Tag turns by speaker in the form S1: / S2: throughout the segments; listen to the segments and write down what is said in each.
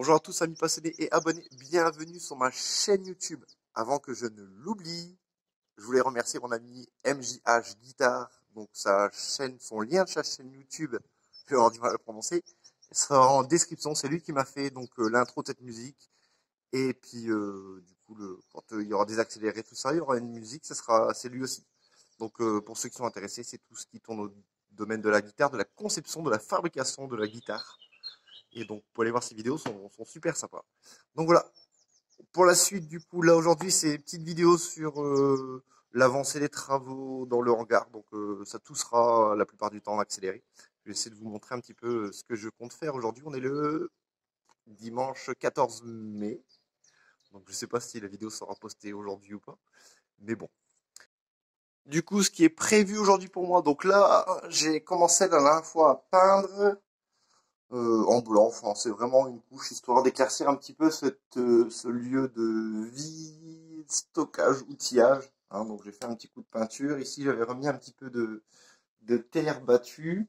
S1: Bonjour à tous amis passionnés et abonnés, bienvenue sur ma chaîne YouTube. Avant que je ne l'oublie, je voulais remercier mon ami MJH Guitare, donc son lien de sa chaîne YouTube, je vais avoir du mal à le prononcer, sera en description. C'est lui qui m'a fait donc l'intro de cette musique. Et puis du coup, quand il y aura des accélérés, tout ça, il y aura une musique, c'est lui aussi. Donc pour ceux qui sont intéressés, c'est tout ce qui tourne au domaine de la guitare, de la conception, de la fabrication de la guitare. Et donc, pour aller voir ces vidéos, sont super sympas. Donc voilà. Pour la suite, du coup, là aujourd'hui, c'est une petite vidéo sur l'avancée des travaux dans le hangar. Donc ça tout sera la plupart du temps accéléré. Je vais essayer de vous montrer un petit peu ce que je compte faire aujourd'hui. On est le dimanche 14 mai. Donc je ne sais pas si la vidéo sera postée aujourd'hui ou pas. Mais bon. Du coup, ce qui est prévu aujourd'hui pour moi. Donc là, j'ai commencé la dernière fois à peindre. En blanc, enfin, c'est vraiment une couche histoire d'éclaircir un petit peu ce lieu de vie, stockage, outillage. Hein. Donc j'ai fait un petit coup de peinture. Ici j'avais remis un petit peu de terre battue.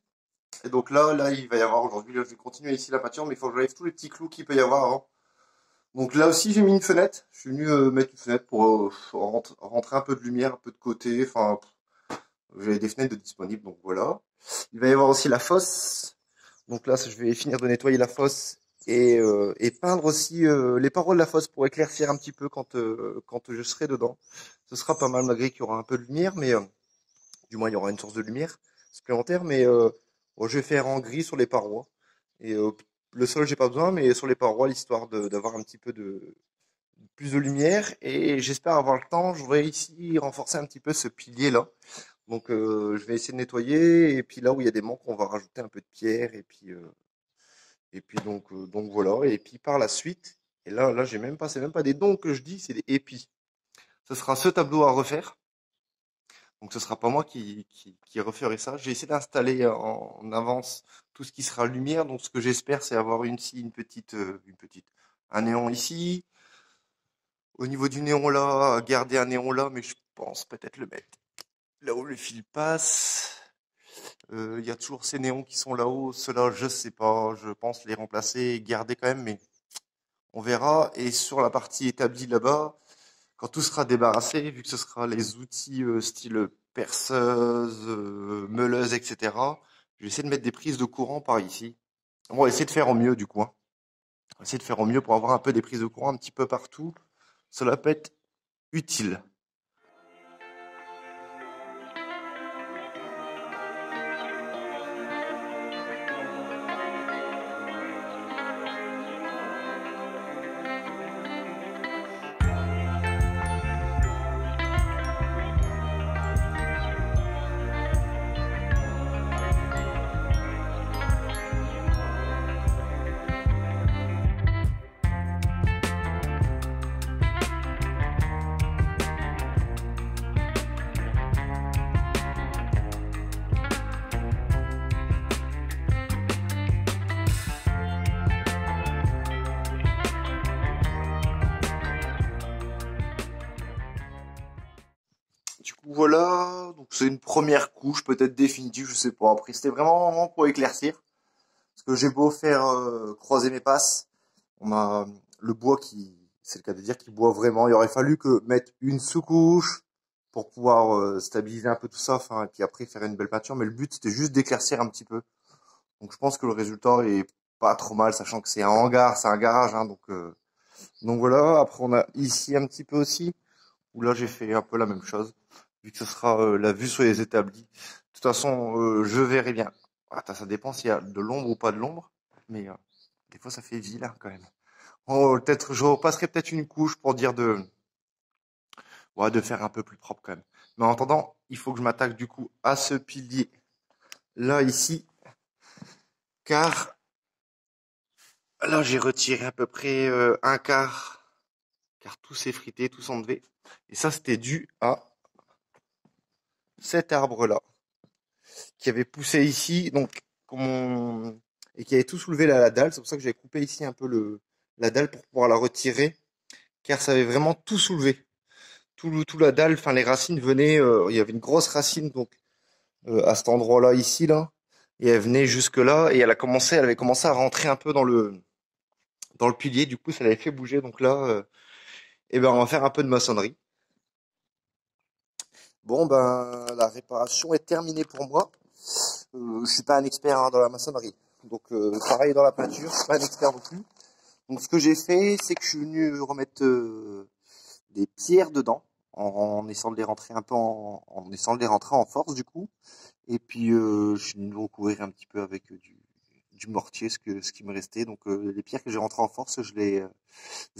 S1: Et donc là il va y avoir aujourd'hui, là je vais continuer ici la peinture, mais il faut que j'enlève tous les petits clous qu'il peut y avoir avant. Donc là aussi j'ai mis une fenêtre. Je suis venu mettre une fenêtre pour rentrer un peu de lumière, un peu de côté. Enfin, j'avais des fenêtres de disponibles, donc voilà. Il va y avoir aussi la fosse. Donc là, je vais finir de nettoyer la fosse et peindre aussi les parois de la fosse pour éclaircir un petit peu quand je serai dedans. Ce sera pas mal malgré qu'il y aura un peu de lumière, mais du moins il y aura une source de lumière supplémentaire. Mais bon, je vais faire en gris sur les parois. Et le sol, j'ai pas besoin, mais sur les parois, l'histoire d'avoir un petit peu plus de lumière. Et j'espère avoir le temps. Je voudrais ici renforcer un petit peu ce pilier-là. Donc je vais essayer de nettoyer. Et puis là où il y a des manques, on va rajouter un peu de pierre. Et puis donc voilà. Et puis par la suite, et là c'est même pas des dons que je dis, c'est des épis. Ce sera ce tableau à refaire. Donc ce sera pas moi qui referai ça. J'ai essayé d'installer en avance tout ce qui sera lumière. Donc ce que j'espère, c'est avoir un néon ici. Au niveau du néon là, garder un néon là, mais je pense peut-être le mettre là où le fil passe. Il y a toujours ces néons qui sont là-haut. Ceux-là, je sais pas. Je pense les remplacer, garder quand même, mais on verra. Et sur la partie établie là-bas, quand tout sera débarrassé, vu que ce sera les outils style perceuse, meuleuse, etc., je vais essayer de mettre des prises de courant par ici. On va essayer de faire au mieux du coup. Hein. On va essayer de faire au mieux pour avoir un peu des prises de courant un petit peu partout. Cela peut être utile. Du coup, voilà. Donc, c'est une première couche, peut-être définitive, je sais pas. Après, c'était vraiment pour éclaircir. Parce que j'ai beau faire croiser mes passes, on a le bois c'est le cas de dire, qui boit vraiment. Il aurait fallu que mettre une sous-couche pour pouvoir stabiliser un peu tout ça, enfin, et puis après faire une belle peinture. Mais le but, c'était juste d'éclaircir un petit peu. Donc, je pense que le résultat est pas trop mal, sachant que c'est un hangar, c'est un garage, hein, donc voilà. Après, on a ici un petit peu aussi, où là, j'ai fait un peu la même chose, vu que ce sera la vue sur les établis. De toute façon, je verrai bien. Attends, ça dépend s'il y a de l'ombre ou pas de l'ombre, mais des fois, ça fait vilain quand même. Oh, peut-être, je repasserai peut-être une couche pour dire de faire un peu plus propre quand même. Mais en attendant, il faut que je m'attaque du coup à ce pilier là ici, car là j'ai retiré à peu près un quart, car tout s'est frité, tout s'enlevé. Et ça c'était dû à cet arbre là, qui avait poussé ici, donc et qui avait tout soulevé là, la dalle. C'est pour ça que j'ai coupé ici un peu la dalle pour pouvoir la retirer, car ça avait vraiment tout soulevé. Tout la dalle, enfin les racines venaient, il y avait une grosse racine donc à cet endroit-là ici là, et elle venait jusque là et elle avait commencé à rentrer un peu dans le pilier, du coup ça l'avait fait bouger, donc là, eh ben on va faire un peu de maçonnerie. Bon ben la réparation est terminée pour moi. Je suis pas un expert hein, dans la maçonnerie, donc pareil dans la peinture, je suis pas un expert non plus. Donc ce que j'ai fait, c'est que je suis venu remettre des pierres dedans, en essayant de les rentrer un peu en essayant de les rentrer en force du coup. Et puis je suis venu recouvrir un petit peu avec du mortier, ce qui me restait. Donc les pierres que j'ai rentrées en force, je les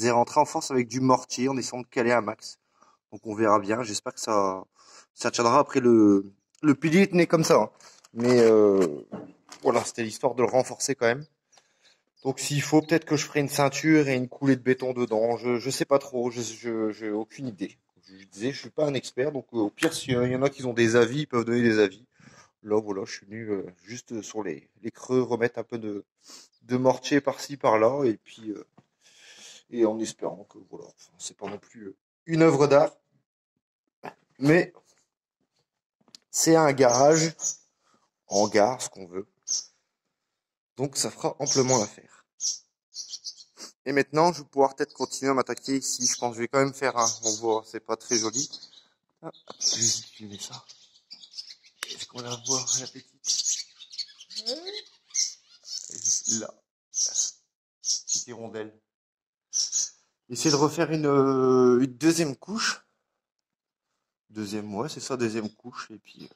S1: ai rentrées en force avec du mortier en essayant de caler un max. Donc on verra bien. J'espère que ça tiendra. Après le pilier tenait comme ça, hein. Mais voilà, c'était l'histoire de le renforcer quand même. Donc s'il faut, peut-être que je ferai une ceinture et une coulée de béton dedans. Je sais pas trop. J'ai aucune idée. Je disais, je suis pas un expert. Donc au pire, s'il y en a qui ont des avis, ils peuvent donner des avis. Là, voilà, je suis venu juste sur les creux remettre un peu de mortier par-ci, par-là, et puis et en espérant que voilà, enfin, c'est pas non plus une œuvre d'art, mais c'est un garage, hangar, ce qu'on veut. Donc ça fera amplement l'affaire. Et maintenant, je vais pouvoir peut-être continuer à m'attaquer ici. Je pense que je vais quand même faire un. On voit, c'est pas très joli. Ah, je vais filmer ça. Est-ce qu'on la voit, la petite? Là, petite hirondelle. Essayer de refaire une deuxième couche. Deuxième, ouais, c'est ça, deuxième couche. Et puis,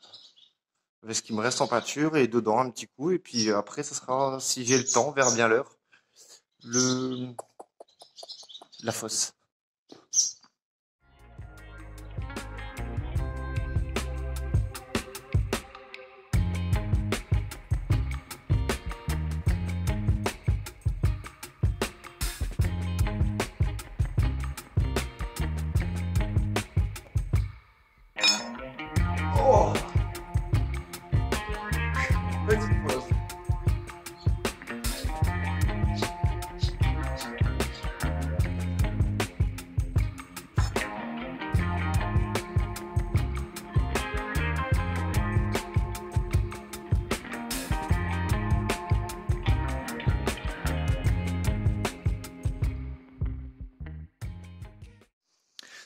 S1: ce qui me reste en peinture et dedans un petit coup. Et puis après, ça sera, si j'ai le temps, vers bien l'heure, le, la fosse. Oh, petite fosse.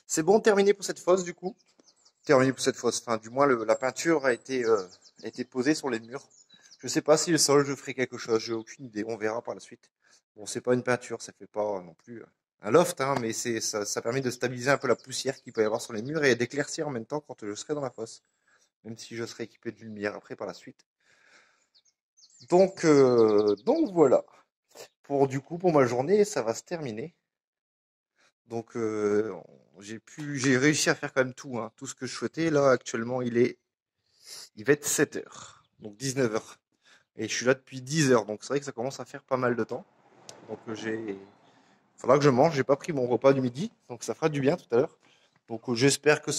S1: C'est bon, terminé pour cette fosse du coup. Terminé pour cette fosse. Enfin, du moins, la peinture a été posée sur les murs. Je sais pas si le sol, je ferai quelque chose. J'ai aucune idée. On verra par la suite. Bon, c'est pas une peinture, ça fait pas non plus un loft, hein, mais ça permet de stabiliser un peu la poussière qu'il peut y avoir sur les murs et d'éclaircir en même temps quand je serai dans la fosse. Même si je serai équipé d'une lumière après par la suite. Donc voilà. Pour ma journée, ça va se terminer. Donc j'ai réussi à faire quand même tout, hein, tout ce que je souhaitais. Là, actuellement, il va être 7 heures, donc 19 heures. Et je suis là depuis 10 heures, donc c'est vrai que ça commence à faire pas mal de temps. Donc faudra que je mange. J'ai pas pris mon repas du midi, donc ça fera du bien tout à l'heure. Donc j'espère que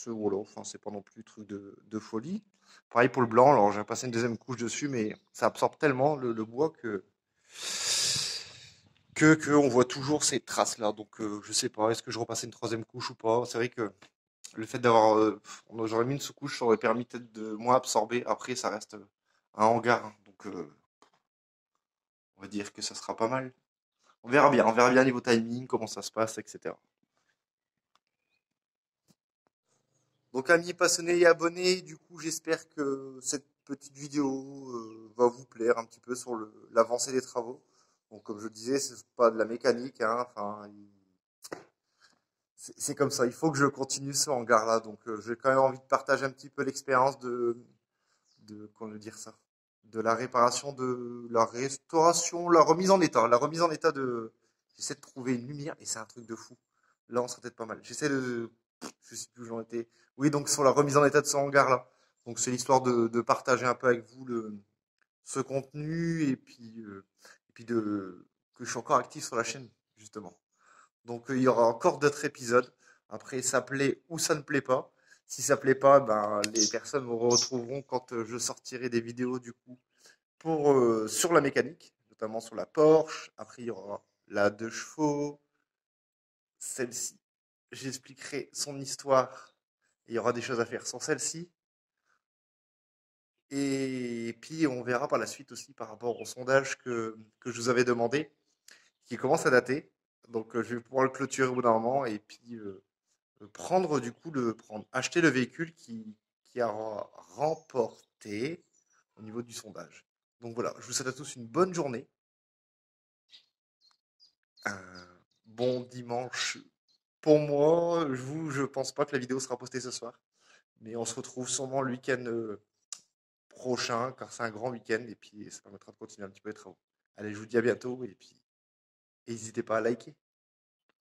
S1: voilà, enfin c'est pas non plus truc de folie. Pareil pour le blanc, alors j'ai passé une deuxième couche dessus, mais ça absorbe tellement le bois que on voit toujours ces traces là. Donc je sais pas, est-ce que je repassais une troisième couche ou pas. C'est vrai que le fait d'avoir, j'aurais mis une sous-couche, ça aurait permis peut-être de moins absorber. Après, ça reste un hangar, hein. Donc on va dire que ça sera pas mal. On verra bien niveau timing, comment ça se passe, etc. Donc amis passionnés et abonnés, du coup j'espère que cette petite vidéo va vous plaire un petit peu sur l'avancée des travaux. Donc comme je disais, c'est pas de la mécanique, hein, enfin c'est comme ça. Il faut que je continue ce hangar-là. Donc j'ai quand même envie de partager un petit peu l'expérience comment dire ça, de la réparation, de la restauration, la remise en état, de. J'essaie de trouver une lumière et c'est un truc de fou. Là, on serait peut-être pas mal. Je sais plus où j'en étais. Oui, donc sur la remise en état de ce hangar-là. Donc c'est l'histoire de partager un peu avec vous ce contenu et puis que je suis encore actif sur la chaîne justement. Donc il y aura encore d'autres épisodes. Après, ça plaît ou ça ne plaît pas. Si ça plaît pas, ben les personnes me retrouveront quand je sortirai des vidéos du coup pour sur la mécanique, notamment sur la Porsche. Après, il y aura la 2 chevaux, celle-ci. J'expliquerai son histoire. Il y aura des choses à faire sur celle-ci. Et puis on verra par la suite aussi par rapport au sondage que je vous avais demandé, qui commence à dater. Donc je vais pouvoir le clôturer au bout d'un moment et puis prendre du coup acheter le véhicule qui a remporté au niveau du sondage. Donc voilà, je vous souhaite à tous une bonne journée, un bon dimanche. Pour moi, je pense pas que la vidéo sera postée ce soir, mais on se retrouve sûrement le week-end prochain, car c'est un grand week-end et puis ça permettra de continuer un petit peu les travaux. Allez, je vous dis à bientôt et puis n'hésitez pas à liker.